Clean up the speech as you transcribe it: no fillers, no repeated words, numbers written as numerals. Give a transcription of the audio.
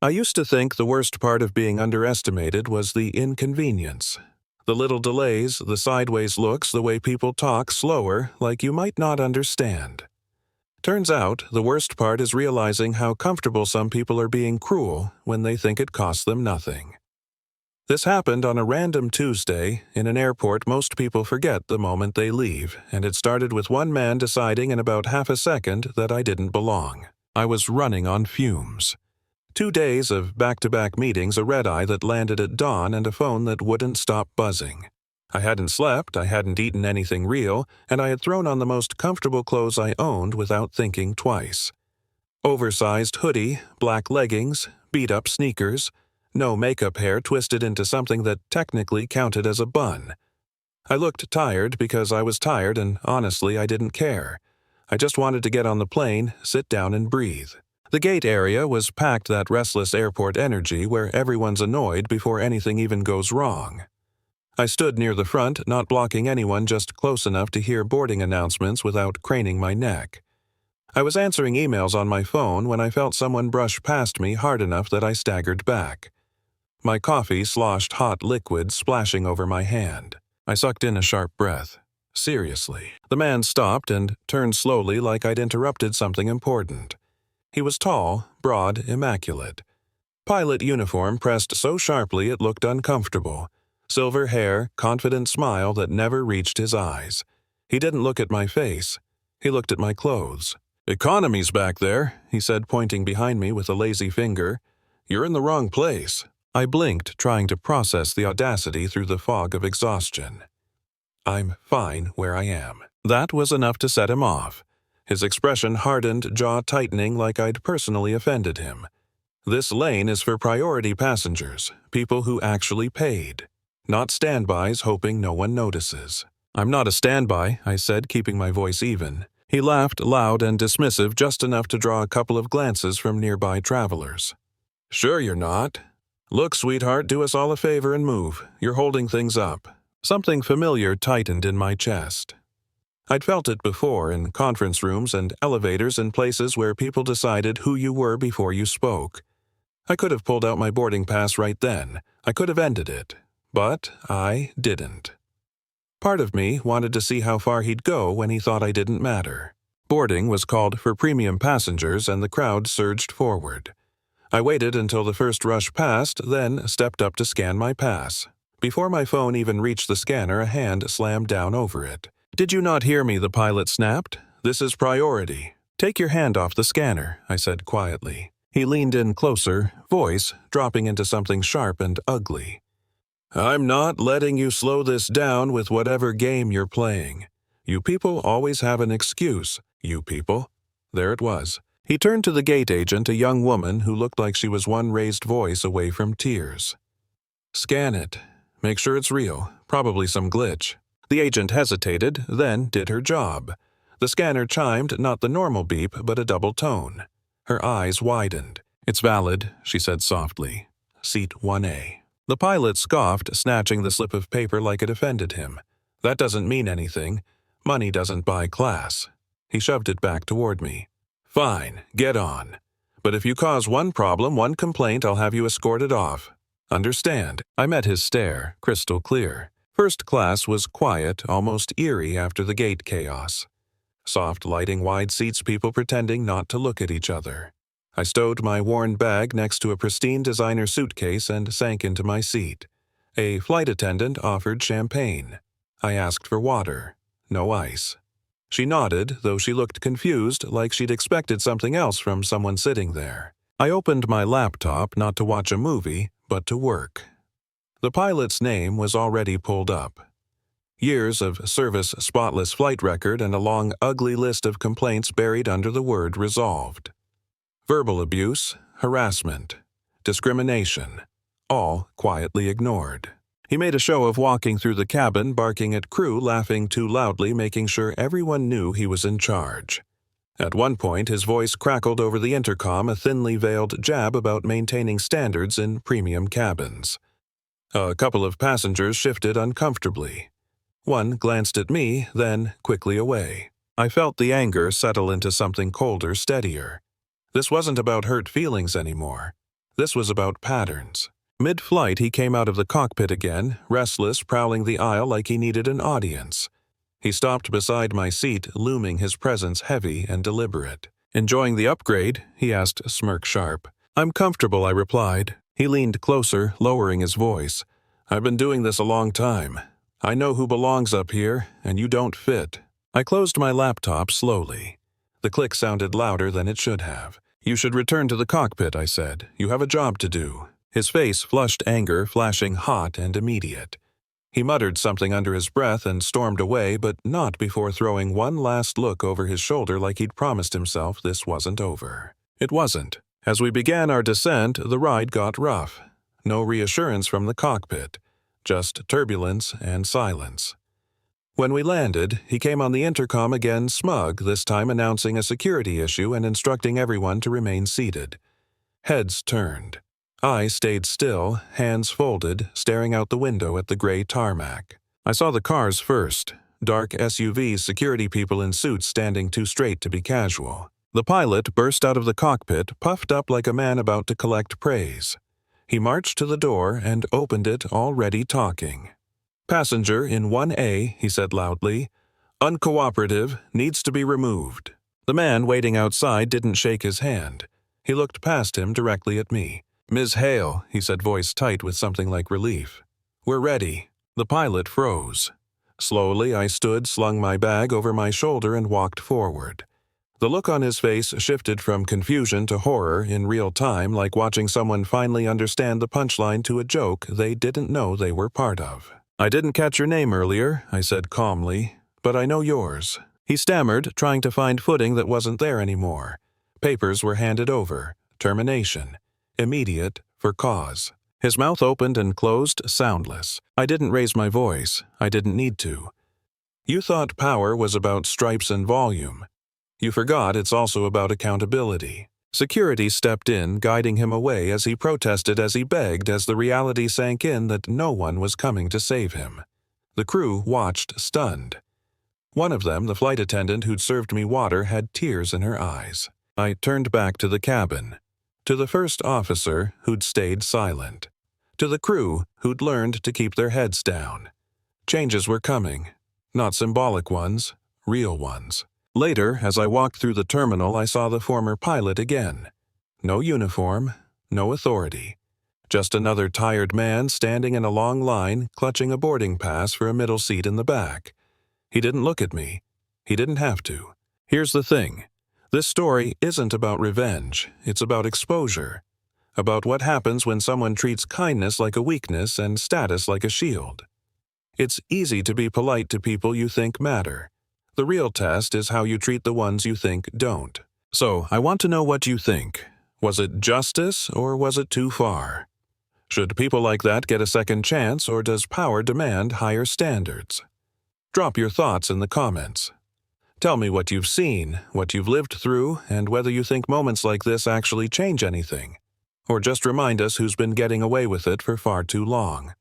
I used to think the worst part of being underestimated was the inconvenience. The little delays, the sideways looks, the way people talk slower, like you might not understand. Turns out, the worst part is realizing how comfortable some people are being cruel when they think it costs them nothing. This happened on a random Tuesday in an airport most people forget the moment they leave, and it started with one man deciding in about half a second that I didn't belong. I was running on fumes. 2 days of back-to-back meetings, a red-eye that landed at dawn, and a phone that wouldn't stop buzzing. I hadn't slept, I hadn't eaten anything real, and I had thrown on the most comfortable clothes I owned without thinking twice. Oversized hoodie, black leggings, beat-up sneakers, no makeup hair twisted into something that technically counted as a bun. I looked tired because I was tired, and honestly, I didn't care. I just wanted to get on the plane, sit down and breathe. The gate area was packed, that restless airport energy where everyone's annoyed before anything even goes wrong. I stood near the front, not blocking anyone, just close enough to hear boarding announcements without craning my neck. I was answering emails on my phone when I felt someone brush past me hard enough that I staggered back. My coffee sloshed hot liquid splashing over my hand. I sucked in a sharp breath. Seriously. The man stopped and turned slowly like I'd interrupted something important. He was tall, broad, immaculate. Pilot uniform pressed so sharply it looked uncomfortable. Silver hair, confident smile that never reached his eyes. He didn't look at my face. He looked at my clothes. "Economy's back there," he said, pointing behind me with a lazy finger. "You're in the wrong place." I blinked, trying to process the audacity through the fog of exhaustion. "I'm fine where I am." That was enough to set him off. His expression hardened, jaw tightening like I'd personally offended him. "This lane is for priority passengers, people who actually paid, not standbys hoping no one notices." "I'm not a standby," I said, keeping my voice even. He laughed loud and dismissive, just enough to draw a couple of glances from nearby travelers. "Sure you're not. Look, sweetheart, do us all a favor and move. You're holding things up." Something familiar tightened in my chest. I'd felt it before in conference rooms and elevators and places where people decided who you were before you spoke. I could have pulled out my boarding pass right then. I could have ended it. But I didn't. Part of me wanted to see how far he'd go when he thought I didn't matter. Boarding was called for premium passengers, and the crowd surged forward. I waited until the first rush passed, then stepped up to scan my pass. Before my phone even reached the scanner, a hand slammed down over it. "Did you not hear me?" the pilot snapped. "This is priority." "Take your hand off the scanner," I said quietly. He leaned in closer, voice dropping into something sharp and ugly. "I'm not letting you slow this down with whatever game you're playing. You people always have an excuse, you people." There it was. He turned to the gate agent, a young woman who looked like she was one raised voice away from tears. "Scan it. Make sure it's real. Probably some glitch." The agent hesitated, then did her job. The scanner chimed not the normal beep, but a double tone. Her eyes widened. "It's valid," she said softly. "Seat 1A." The pilot scoffed, snatching the slip of paper like it offended him. "That doesn't mean anything. Money doesn't buy class." He shoved it back toward me. "Fine, get on. But if you cause one problem, one complaint, I'll have you escorted off. Understand?" I met his stare, crystal clear. First class was quiet, almost eerie after the gate chaos. Soft lighting, wide seats, people pretending not to look at each other. I stowed my worn bag next to a pristine designer suitcase and sank into my seat. A flight attendant offered champagne. I asked for water. No ice. She nodded, though she looked confused, like she'd expected something else from someone sitting there. I opened my laptop not to watch a movie, but to work. The pilot's name was already pulled up. Years of service, spotless flight record, and a long, ugly list of complaints buried under the word resolved. Verbal abuse, harassment, discrimination, all quietly ignored. He made a show of walking through the cabin, barking at crew, laughing too loudly, making sure everyone knew he was in charge. At one point, his voice crackled over the intercom, a thinly veiled jab about maintaining standards in premium cabins. A couple of passengers shifted uncomfortably. One glanced at me, then quickly away. I felt the anger settle into something colder, steadier. This wasn't about hurt feelings anymore. This was about patterns. Mid-flight, he came out of the cockpit again, restless, prowling the aisle like he needed an audience. He stopped beside my seat, looming his presence heavy and deliberate. "Enjoying the upgrade?" he asked, smirk sharp. "I'm comfortable," I replied. He leaned closer, lowering his voice. "I've been doing this a long time. I know who belongs up here, and you don't fit." I closed my laptop slowly. The click sounded louder than it should have. "You should return to the cockpit," I said. "You have a job to do." His face flushed anger, flashing hot and immediate. He muttered something under his breath and stormed away, but not before throwing one last look over his shoulder like he'd promised himself this wasn't over. It wasn't. As we began our descent, the ride got rough. No reassurance from the cockpit, just turbulence and silence. When we landed, he came on the intercom again, smug, this time announcing a security issue and instructing everyone to remain seated. Heads turned. I stayed still, hands folded, staring out the window at the gray tarmac. I saw the cars first, dark SUVs, security people in suits standing too straight to be casual. The pilot burst out of the cockpit, puffed up like a man about to collect praise. He marched to the door and opened it, already talking. "Passenger in 1A, he said loudly. "Uncooperative, needs to be removed." The man waiting outside didn't shake his hand. He looked past him directly at me. "Ms. Hale," he said, voice tight with something like relief. "We're ready." The pilot froze. Slowly, I stood, slung my bag over my shoulder, and walked forward. The look on his face shifted from confusion to horror in real time, like watching someone finally understand the punchline to a joke they didn't know they were part of. "I didn't catch your name earlier," I said calmly, "but I know yours." He stammered, trying to find footing that wasn't there anymore. Papers were handed over. Termination. Immediate, for cause. His mouth opened and closed, soundless. I didn't raise my voice. I didn't need to. "You thought power was about stripes and volume. You forgot it's also about accountability." Security stepped in, guiding him away as he protested, as he begged, as the reality sank in that no one was coming to save him. The crew watched, stunned. One of them, the flight attendant who'd served me water, had tears in her eyes. I turned back to the cabin. To the first officer, who'd stayed silent. To the crew, who'd learned to keep their heads down. Changes were coming. Not symbolic ones, real ones. Later, as I walked through the terminal, I saw the former pilot again. No uniform, no authority. Just another tired man standing in a long line, clutching a boarding pass for a middle seat in the back. He didn't look at me. He didn't have to. Here's the thing. This story isn't about revenge. It's about exposure. About what happens when someone treats kindness like a weakness and status like a shield. It's easy to be polite to people you think matter. The real test is how you treat the ones you think don't. So, I want to know what you think. Was it justice, or was it too far? Should people like that get a second chance, or does power demand higher standards? Drop your thoughts in the comments. Tell me what you've seen, what you've lived through, and whether you think moments like this actually change anything. Or just remind us who's been getting away with it for far too long.